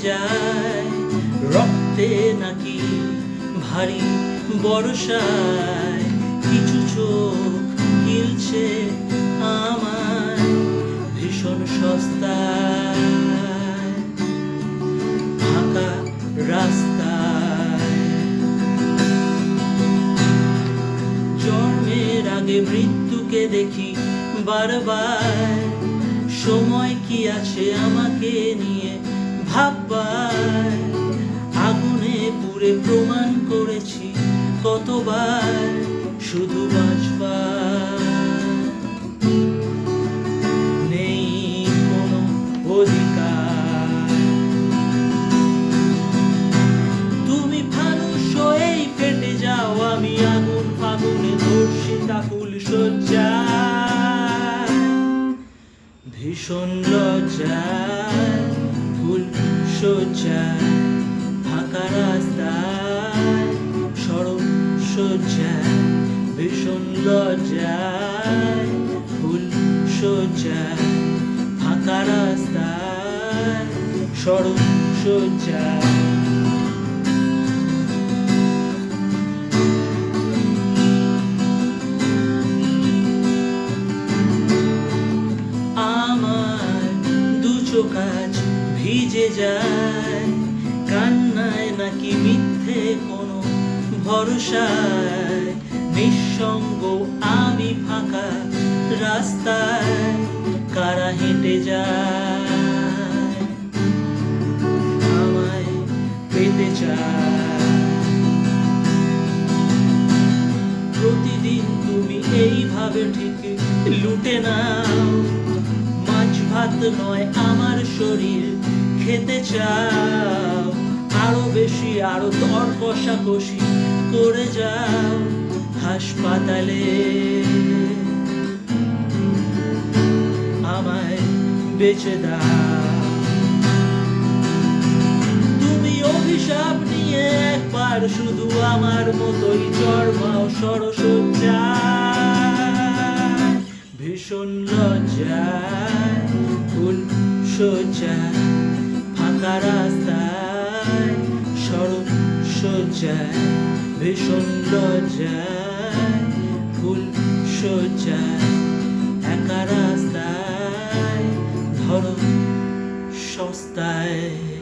যায় রক্তে নাকি ভারী বর্ষায় কিছু চোখ গিলছে আমার ভীষণ সস্তায় ফাঁকা রাস্তায় জন্মের আগে মৃত্যুকে দেখি বারবার সময় কি আছে আমাকে নিয়ে ভাববার আগুনে পুড়ে প্রমাণ করেছি কতবার শুধু বাঁচবার নেই কোনো অধিকার তুমি ফানুষ হয়েই ফেটে যাও আমি আগুন ফাগুনে ধরছি তাকুল সজ্জায় ভীষণ লজ্জায় ফুল সজ্জায় ফাঁকা রাস্তায় সড়ক সজ্জায় ভীষণ লজ্জায় ফুল সজ্জায় ফাঁকা রাস্তায় সড়ক সজ্জায় কাজ ভিজে যায় কান্নায় নাকি মিথ্যে কোনো ভরসায় নিঃসঙ্গ আমি ফাঁকা রাস্তায় কারা হেঁটে যায় আমায় পেতে চায় প্রতিদিন তুমি এইভাবে ঠিক লুটে নাও ভাত নয় আমার শরীর খেতে চাও আরো বেশি আরো দর কষাকষি করে যাও হাসপাতালে আমায় বেঁচে দাও তুমি অভিশাপ নিয়ে একবার শুধু আমার মতোই জন্মাও সরসজ্জায় ভীষণ লজ্জায় ফুল সজ্জায় ফাঁকা রাস্তায় সড়ক সজ্জায় ভীষণ লজ্জায় ফুল সজ্জায় একা রাস্তায় ধরো সস্তায়